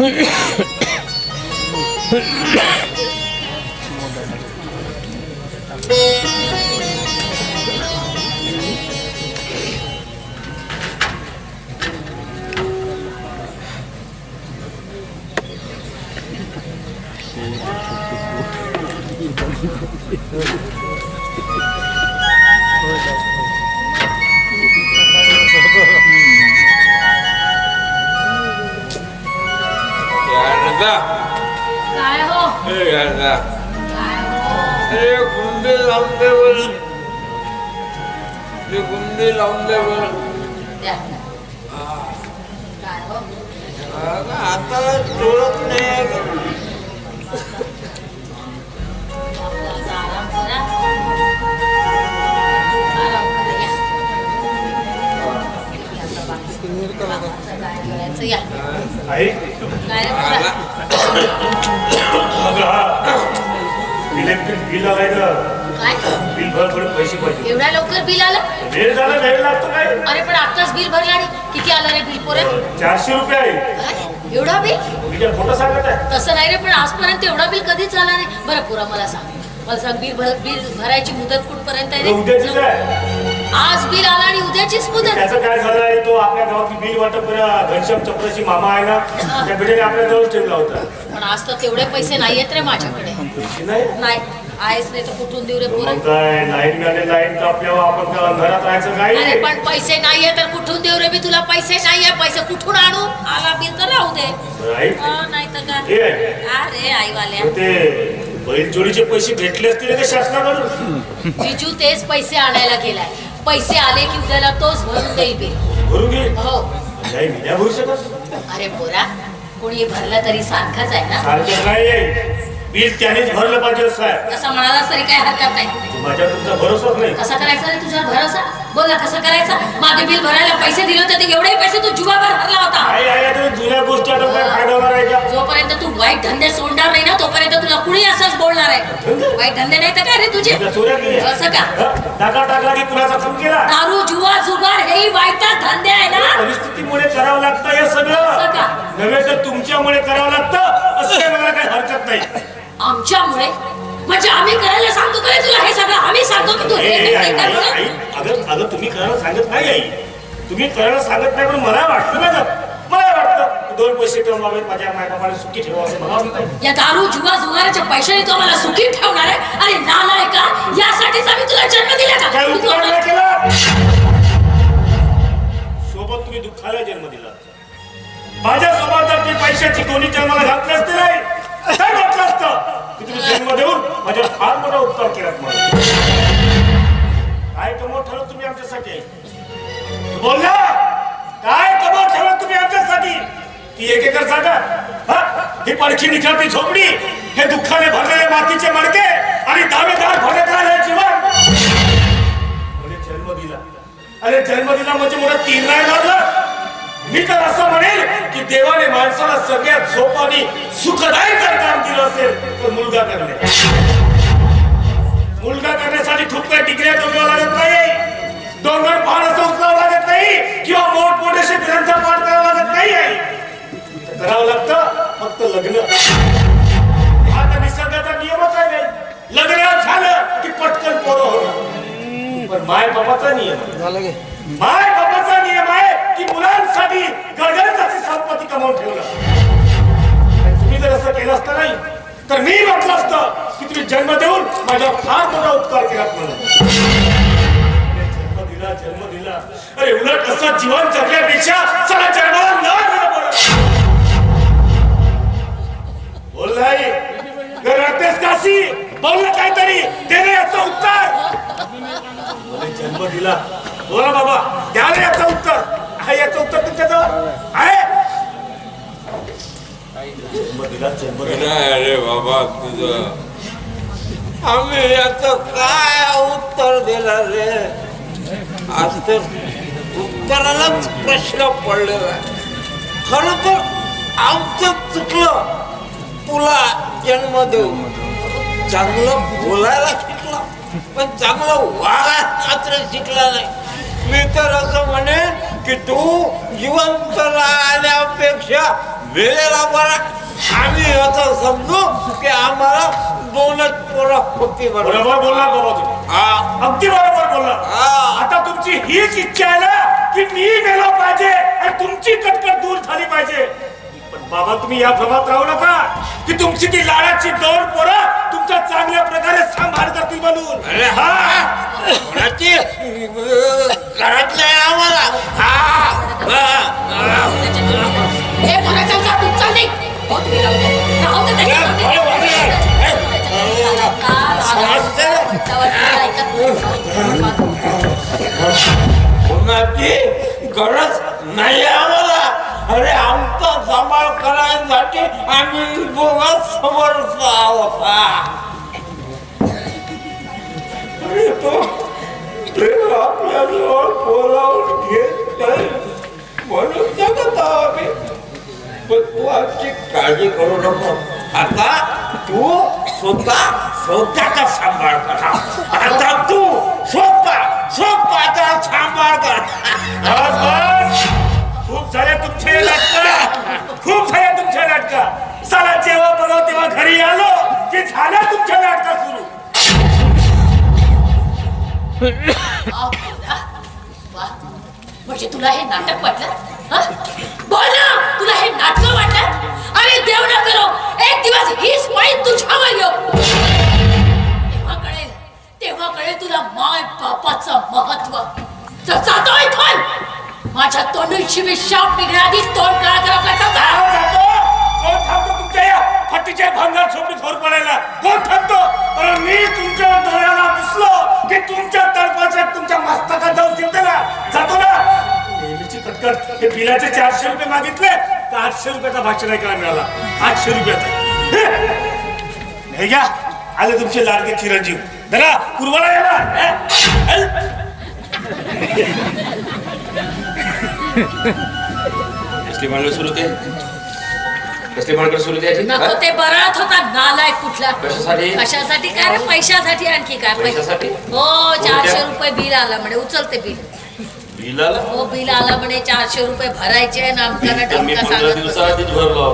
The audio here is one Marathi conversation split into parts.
काय हो गुंडे लावून दे बर, गुंडे लावून दे बर. काय हो आता डोळत नाही. आराम करा, काय करायचं या इलेक्ट्रिक बिल आलाय ना. काय बिल भर थोडे पैसे पाहिजे. एवढ्या लवकर बिल आलं? वेळ झाला, वेळ लागतो काय. अरे पण आताच बिल भरलं आणि किती आलं रे बिल पोरे? 400 रुपये आहे. काय एवढा बिल? मी काय खोटं सांगत आहे? तसं नाही रे, पण आजपर्यंत एवढा बिल कधीच आला नाही. बरं पुरा मला सांग बिल भरायची मुदत कुठपर्यंत आहे रे? उद्याचीच आहे. आज बिल आला आणि उद्याचीच मुदत? त्याचं काय झालं आहे, तो आपल्या गावातली बिल वाटप घनश्याम चपराची मामा आहे ना, त्या बिल्डिंग आपल्या जवळ ठेवला होता. पण आज तर तेवढे पैसे नाहीयेत रे माझ्याकडे. नाही आहेच नाही तर कुठून देऊ रे पोरं? काय लाईन गाणे लाईन कापल्यावर आपण त्या घरात राहायचं काय? अरे पण पैसे नाहीये तर कुठून देऊ रे मी तुला? पैसे नाहीये, पैसे कुठून आणू? आला बिल तर राहू दे. नाही तर काय अरे आईवाल्या, ते बैलजोडीचे पैसे भेटले असतील का शासनाकडून? बिजू तेच पैसे आणायला गेलाय. पैसे आले की उद्याला तोच भरून देईल बिल. भरून घे. हो. नाही मी नाही भरू शकत. अरे पोरा, कोणी भरलं तरी सारखंच आहे ना. सारखं नाही, बिल त्यानेच भरलं पाहिजे असं आहे. तसं म्हणालास तरी काय हरकत नाही. माझ्या तुमचा भरोसाच नाही. कसा करायचा रे तुझ्यावर भरोसा? बोल ना कसं करायचं? मागे बिल भरायला पैसे दिले होते ते एवढे पैसे तू जुगावर भरला होता. आहे जुन्या गोष्टी आता काय फायदा होणार आहे का? जोपर्यंत तू वाईट धंदे सोडणार नाही ना तोपर्यंत तुला कुणी असंच बोलणार आहे. वाईट धंदे नाही तर काय रे तुझे? असं का? टाका टाकला की कुणाचा खून केला? दारू जुवा जुगार हे वाईटच धंदे आहे ना. परिस्थितीमुळे करावं लागतं हे असं सगळं. का? नव्हे तर तुमच्यामुळे करावं लागतं असं काही मला काही हरकत नाही. आमच्यामुळे म्हणजे आम्ही करायला सांगतो का तुला हे सगळं? आम्ही सांगतो की तू हे कर म्हणून? अगं तुम्ही करायला सांगत नाही आई, तुम्ही करायला सांगत नाही, पण मला वाटतं ना, मला वाटतं 2 पैसे कमवावे, माझ्या मायबापाला सुखी ठेवा असं मला वाटतं. या दारू जुवा जुगाराच्या पैशाने तो मला सुखी ठेवणार आहे? अरे नालायका, यासाठीच आम्ही तुला जन्म दिला का? काय उपकार नाही केला? सोबत तुम्ही दुःखाला जन्म दिला. माझ्या सोबत जर ते पैशाची कोणी जन्माला घातले असते नाही काय म्हटलं असतं की तुम्ही जन्म देऊन माझ्यावर फार मोठा उपकार केला. काय कमवून ठेवलं तुम्ही आमच्यासाठी? बोल ना, काय कमवून ठेवलं तुम्ही आमच्यासाठी? ती 1 एकर जागा, ही पडखी निखळती झोपडी, हे दुःखाने भरलेले मातीचे मडके आणि दावेदार भरलेदार हे जीवन. जन्म दिला. अरे जन्म दिला म्हणजे मोठा तीर नाही मारलं. मी तर असं म्हणेल की देवाने माणसाला सगळ्यात सोपं आणि सुखदायी जर काम दिलं असेल तर मुलगा करणे. मुलगा करण्यासाठी खूप काही डिग्र्या डोंगरावं लागत नाही, डोंगर पहाड असं उचलावं लागत नाही, किंवा मोठमोठे ग्रंथ पाठ करावं लागत नाही. करावं लागतं फक्त लग्न. हा तर निसर्गाचा नियमच आहे. लग्न झालं की पटकन पोरं होणं. पण माय बापाचा नियम आहे, माय बापाचा नियम आहे की मुलांसाठी गडगडीत अशी संपत्ती कमावून ठेवलं. तुम्ही जर असं केलं असतं नाही तर मी म्हटलं असतं की तुम्ही जन्म देऊन माझ्या फार मोठा उपकार केला म्हणून. जन्म दिला. अरे उलट असं जीवन जगण्यापेक्षा चला जन्माला न दिलं बरं. बोल नाही रतेश काशी, बोल ना काहीतरी, देणे याचं उत्तर. जन्म दिला, बोला बाबा, द्या ना याचं उत्तर. याचं उत्तर तुमच्याजवळ आहे? जन्म दिला. अरे बाबा तुझं आम्ही याचं काय उत्तर दिलं रे? आज तर उत्तरालाच प्रश्न पडलेला. खरं तर आमचं चुकलं तुला जन्म देऊ. चांगलं बोलायला शिकला पण चांगलं वागायला मात्र शिकला नाही. मी तर असं म्हणेन की तू जिवंत राहण्यापेक्षा वेळेला बरा आम्ही असं समजू की आम्हाला 2च पोरं होती. बरोबर बोलला बाबा तुम्ही. हा अगदी बरोबर बोलला. हा. आता तुमची हीच इच्छा आहे ना की मी गेलो पाहिजे आणि तुमची कटकट दूर झाली पाहिजे. पण बाबा तुम्ही या भ्रमात राहू नका की तुमची ती लाडाची 2 पोरं तुमच्या चांगल्या प्रकारे सांभाळ करतील म्हणून. अरे हा कोणाची करत नाही आम्हाला. हे कोणाच्या जादूत चालली? हो, तुम्ही राहू दे. राहू दे कोणाची गरज नाही आम्हाला. अरे आमचा सांभाळ करायसाठी आम्ही दोघं समर्थ आहोत. अरे तो आपल्याजवळ बोलावून घेत नाही म्हणून जगत आहोत आम्ही. पण तू आमची काळजी करू नको. आता तू स्वतःचा सांभाळ कर. आता तू स्वतःचा सांभाळ कर. बस बस. खूप झाले तुमचे नाटक. खूप झाले तुमचे नाटक. चला जेव्हा बघाव तेव्हा घरी आलो की झालं तुमच्या नाटक सुरू. म्हणजे तुला हे नाटक वाटलं? बोल ना, तुला हे नाटक वाटलं? अरे देव ना करो एक दिवस हीच माई तुझ्यावर येऊ. तेव्हा कळेल तुला माय बापाचं महत्व. जातो इथून. माझ्या तोंडीची मी शाप निघण्याआधी तोंड काळा करा आपल्याचा. जातो. कोण थांबतो तुमच्या या फटीच्या भांगात झोपडी थोर पडायला? कोण थांबतो? पण मी तुमच्या डोळ्याला दिसलो की तुमच्या तळपाच्या तुमच्या मस्तकात जाऊ शिकते ना. जातो ना. नेहमीची कटकट. हे बिलाचे 400 रुपये मागितले तर 800 रुपयाचा भाषण ऐकायला मिळाला. 800 रुपयाचा. हे घ्या आले तुमचे लाडके चिरंजीव. जरा पूर्वाला येणार. कसली भानगड सुरू ते? कसली भानगड सुरू त्याची? नको ते बरात होता नालायक कुठला. कशासाठी? कशासाठी काय रे? पैशासाठी. आणखी काय? पैशासाठी? हो 400 रुपये बिल आला म्हणे. उचलते बिल. बिल आला? हो बिल आला म्हणे. 400 रुपये भरायचे. नामकाला मी ढमका 15 सांगत दिवसाआधीच भरलो.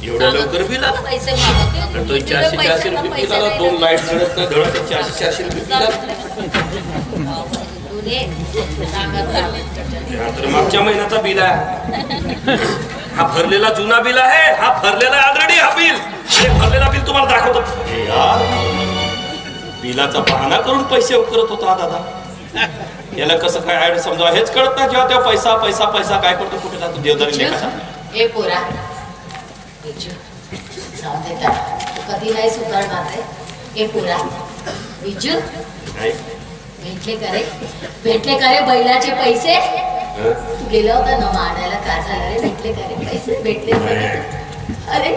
एवढ्या लवकर बिल आला? पैसे मागत तो 400 रुपये बिल आला. 2 लाईट जळत नाही धडक 400 रुपये बिल आला. तर मागच्या महिन्याचा बिल आहे. हा भरलेला जुना बिल आहे. हा भरलेला ऑलरेडी हा बिल. हे भरलेला बिल तुम्हाला दाखवतो. बिलाचा बहाणा करून पैसे करत होता दादा. याला कसं काय ऍड समजा हेच कळत नाही. जेव्हा तेव्हा पैसा पैसा पैसा काय करतो कुठे जातो देवदारी लेखाचा. हे पोरा जाऊ दे का कधी नाही सुधारणार रे. हे पोरा विजू नाही भेटले का रे बैलाचे पैसे? तू गेला होता ना मारायला. काय झालं रे? भेटले का रे पैसे? भेटले? अरे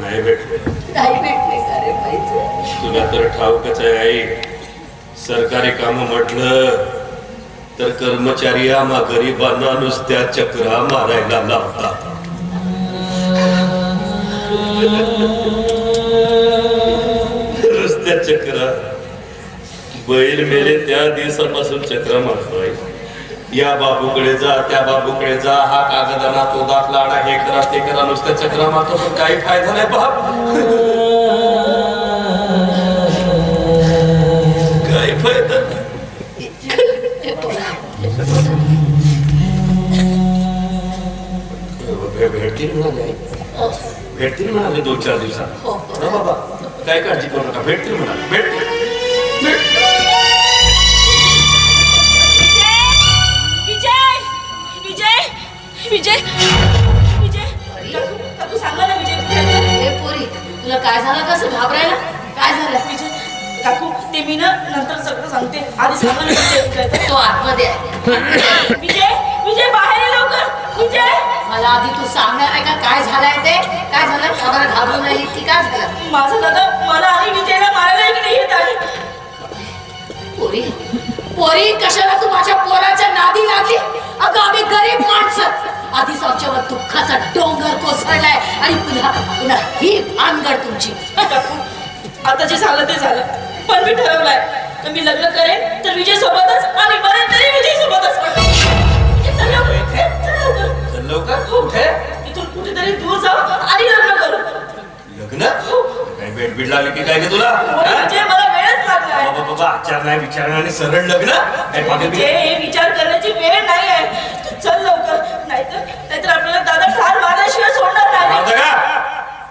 नाही भेटले. नाही भेटले का रे पैसे? तुला तर ठाऊकच आहे आई. सरकारी काम म्हटलं तर कर्मचारी आम्हा गरिबांना नुसत्या चक्रा मारायला लावतात. नुसत्या चक्रा. बैल मेले त्या दिवसापासून चक्र मारतोय. या बाबूकडे जा त्या बाबूकडे जा. हा कागदाना तो दाखला आणा. हे करा ते करा. नुसत्या चक्र मारतो पण काही फायदा नाही बाप. काही फायदा नाही. भेटतील म्हणाले. भेटतील म्हणाले 2-4 दिवसात. ना बाबा काय काळजी करू नका. भेटतील म्हणाले. भेटतील. विजय विजय काकू सांगा ना विजय. हे पोरी तुला काय झालं? कसं घाबरायला? काय झालं? विजय काकू ते मी ना नंतर सगळं सांगते. आधी सांगा ना विजय. तो आतमध्ये आहे. विजय विजय बाहेर ये लवकर. विजय मला आधी तू सांगणार आहे का काय झालंय ते? काय झालं? खबर घाबरून राहिली की काय झालं? माझा दादा मला आणि विजयला मारायला इकडे येत आहे. पोरी पोरी कशाला तू माझ्या पोराच्या नादी लागली? अगं आम्ही गरीब माणसं. आधीच आमच्यावर दुःखाचा डोंगर कोसळलाय आणि पुन्हा ही भानगड तुमची. काकू आता जे झालं ते झालं. पण मी ठरवलंय तर मी लग्न करेन तर विजय सोबतच आणि मरेन तरी विजय सोबतच. लवकर कुठे इथून कुठेतरी दूर वेळ लागली की काय ग तुला म्हणजे मला वेळच लागलाय. बाबा बाबा आचार नाही विचार नाही आणि सरळ लग्न काय पागल म्हणजे हे विचार करण्याची वेळ नाही आहे. तू चल लवकर, नाहीतर आपल्याला दादा ठार मारल्याशिवाय सोडणार नाही. मारते का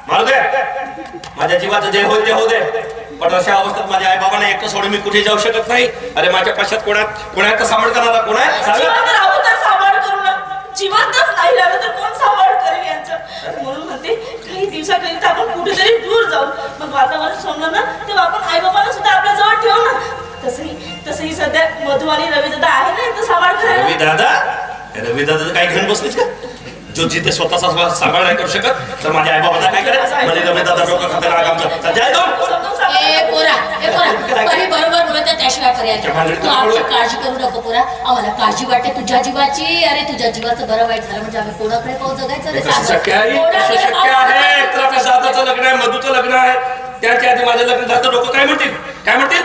मारू दे, माझ्या जीवाचं जे होईल ते होऊ दे, पण अशा अवस्थेत माझ्या आई बाबांना एकटं सोडून मी कुठे जाऊ शकत नाही. अरे माझ्या पश्चात कोणात सांभाळ करणारा कोण आहे सांगा. जिवंत राहू तर सांभाळ करू ना, जिवंतच नाही राहिलं तर कोण सांभाळ करेल यांचं. म्हणून म्हणते काही दिवसाकरिता आपण कुठेतरी दूर जाऊ, मग वातावरण सोडलं ना तेव्हा आपण आई बाबांना सुद्धा आपल्या जवळ ठेवू ना. तसंही सध्या मधू आणि रवी दादा आहे ना इथं सांभाळ करायला. रवी दादा काय घेऊन बसलीस का? जो जिथे स्वतःचा सांभाळ नाही करू शकत तर माझ्या आई बाबांना काय करायचं? म्हणजे रवी दादा डोकं खाते राग आमचं सध्या आहे दोन. ए पोरा बरी बरोबर बोलत आहे, त्याशिवाय पर्याय नाही. तू आमची काळजी करू नको पोरा, आम्हाला काळजी वाटते तुझ्या जीवाची. अरे तुझ्या जीवाचं बरं वाईट झालं म्हणजे आम्ही कोणाकडे पाहू जगायचं रे? कसं शक्य आहे? कसं शक्य आहे? तर आपल्या दादाचं लग्न आहे, मधूचं लग्न आहे, त्याच्या आधी माझं लग्न झालं तर लोक काय म्हणतील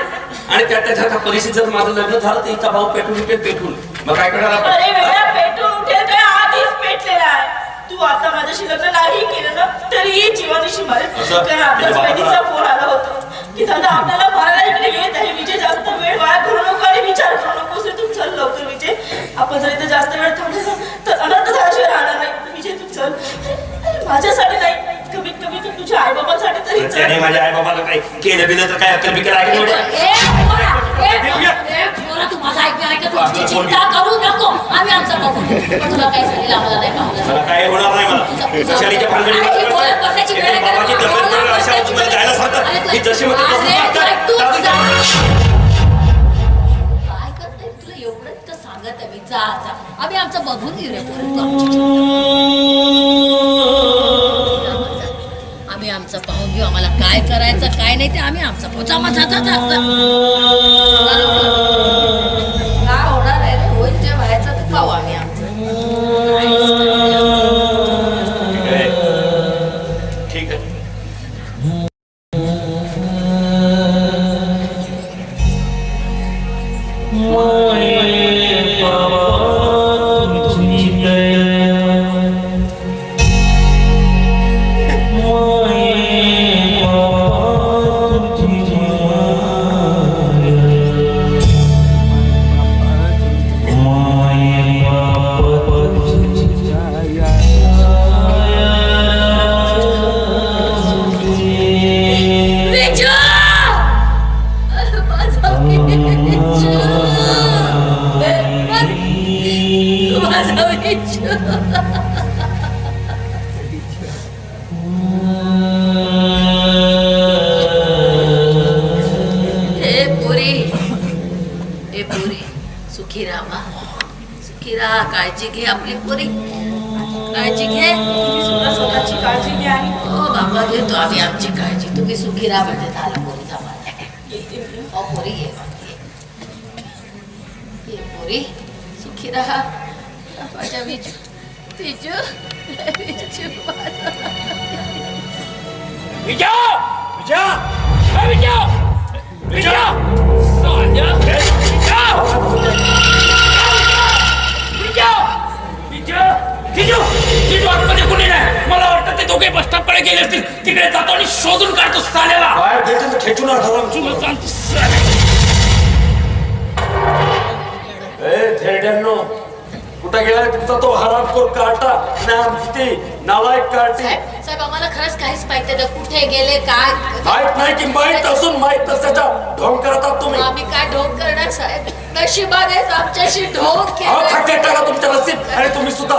आणि त्याच्या परिस्थिती जर माझं लग्न झालं तर इथं भाऊ पेटून मग काय करणार आपण? अरे वेळा पेटून उठेल काय आधीच पेटलेला आहे. तू आता माझ्याशी लग्न नाही केलं ना तरीही जीवानीशी मारेल. कारण आपल्याच बहिणीचा फोन आला होता की दादा आपल्याला मारायला इकडे येत आहे. विजय जास्त वेळ वाया घालू नको आणि विचार करू नकोस. तू चल लवकर विजय, आपण जर इथे जास्त वेळ थांबलो ना तर अनंत झाल्याशिवाय राहणार नाही. विजय तू चल, माझ्यासाठी नाही कमीत कमी तू तुझ्या आई बाबांसाठी तरी चल. त्याने माझ्या आई बाबाला काय केलं बिलं तर काय अक्कल बिकल आहे तू माझा ऐकत तुझी चिंता करू नको, आम्ही आमचं बघू. पण तुला काय झालेलं आम्हाला नाही पाहलं. मला काय होणार नाही. मला शाळेच्या भानगडी बाबाची तब्येत करून अशा तुम्हाला जायला सांगतात मी जशी म्हणते काय करते तुला एवढंच का सांगत आहे मी. जा आम्ही आमचं बघून येऊ रे. आम्ही आमचं पाहून घेऊ, आम्हाला काय करायचं काय नाही ते आम्ही आमचं पोचा माझा काय होणार आहे रे? होईल जे व्हायचं ते पाहू आम्ही आमचं. ठीक आहे. काळजी घे आपली पोरी, काळजी घे. तुम्ही सुद्धा स्वतःची काळजी घ्या. आणि हो बाबा घेतो आम्ही आमची काळजी. तुम्ही सुखी राहा म्हणजे झालं पोरी जमा. हो पोरी ये पोरी सुखी राहा माझ्या विजू विजू विजू मला वाटतं ते दोघे बस स्टॉपकडे गेले असतील. तिकडे जातो आणि शोधून काढतो साल्याला. खेचून कुठे गेलाय तुमचा तो हरामखोर कार्टा नालायक कार्टी? साहेब आम्हाला खरंच काहीच माहिती नाही कुठे गेले काय माहित नाही की माहित असून माहित नसल्याचा ढोंग करतात तुम्ही. आम्ही काय ढोंग करणार साहेब? नशिबानेच आमच्याशी ढोंग टाका केला. तुमच्या नसीब. आणि तुम्ही सुद्धा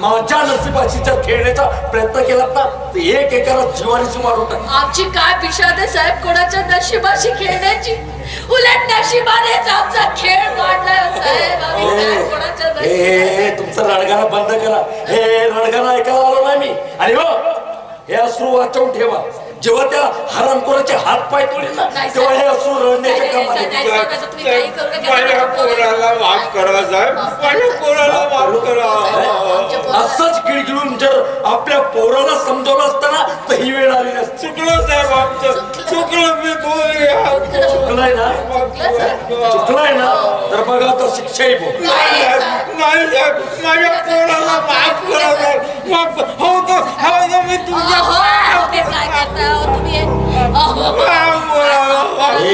माझ्या नशिबाशी जर खेळण्याचा प्रयत्न केलात ना तर एक एकाला जीवानीशी मारून टाका. आमची काय पिशाद आहे साहेब कोणाच्या नशिबाशी खेळण्याची? उलट नशिबानेच आमचा खेळ मांडलाय साहेब. आम्ही काय कोणाच्या नशिबाने. तुमचं रडगाणं बंद करा. हे रडगाणं ऐकायला आलो नाही मी. आणि हो हे अश्रू वाचवून ठेवा. जेव्हा त्या हरामखोराचे हात पाय तोडील ना तेव्हा हे अश्रू रडण्याचे काम माझ्या पोराला माफ करा साहेब, माझ्या पोराला माफ करा. असंच गिळगिळून जर आपल्या पोराला समजावलं असताना तर ही वेळ आली नसती. चुकलं साहेब आमचं, चुकलं मी बोल चुकलाय ना, चुकलाय ना, तर बघा आता शिक्षाही भोग. नाही साहेब, माझ्या पोराला माफ करा साहेब, माफ हो तो मी तुमच्या ते काय करता हो तुम्ही ए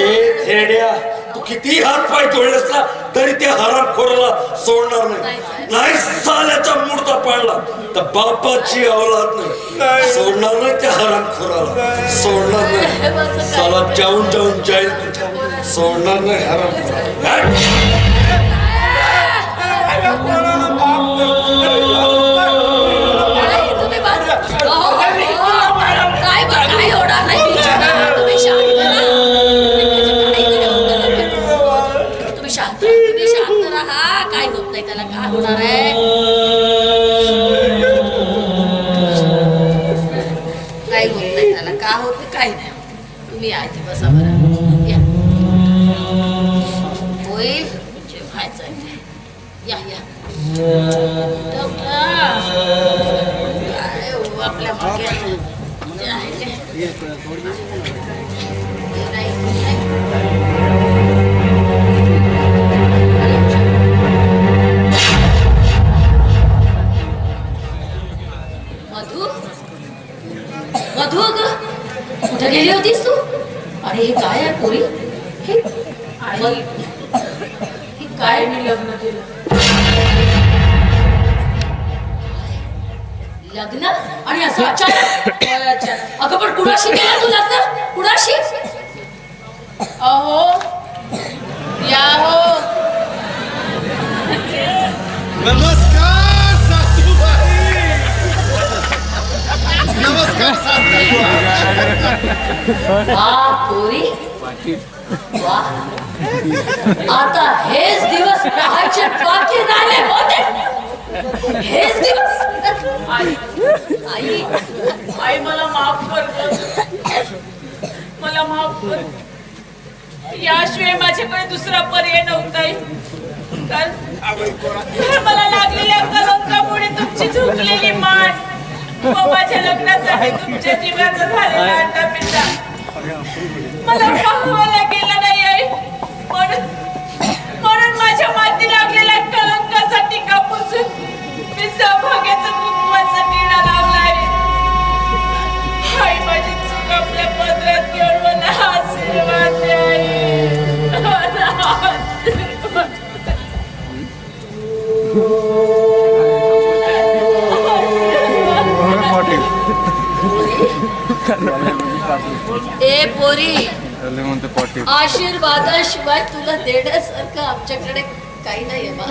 थेरड्या, तू किती हात पाय तोडलेस ना तरी त्या हरामखोराला सोडणार नाही. नाही साल्याचा मुर्दा पाडला तर बापाची औलाद नाही सोडणार नाही. त्या हरामखोराला सोडणार नाही. साला जाऊन जाऊन जाईल कुठे सोडणार नाही हरामखोराला. काय होणार नाही तुम्ही शांत राहा. काय होत नाही त्याला, काय होणार आहे, काय होत नाही त्याला, का होत काय नाही. तुम्ही आहे बसा बरं, या होईल जे व्हायचं आहे. या या आपल्या मागे मधू, मधू अगं कुठे गेली होतीस तू? अरे हे काय आहे पोरी, हे काय मी लग्न केलं. लग्न आणि असं अचानक अगं पण कुणाशी केलं तू लग्न, कुणाशी? अहो या हो. नमस्कार सासूबाई, नमस्कार वा पोरी वा, आता हेच दिवस पाहायचे बाकी राहिले होते. हेच दिवस. आई आई मला माफ कर, मला माफ कर. याशिवाय माझ्याकडे दुसरा पर्याय नव्हता. तर मला लागलेल्या कलंकामुळे तुमची झुकलेली मान व माझ्या लग्नासाठी तुमच्या जीवाचा झालेला अंडापिंडा मला पाहावायला गेला नाही आई. म्हणून माझ्या माती लागलेल्या कलंकाचा टीका पुसून मी सौभाग्याचा कुंकवाचा टिळा लावलाय. आई माझी चूक आपल्या पदरात घेऊन मला आशीर्वाद द्या आई. मला आशीर्वाद. ए पोरी, आशीर्वादाशिवाय तुला देण्यासारखं आमच्याकडे काही नाहीये बा.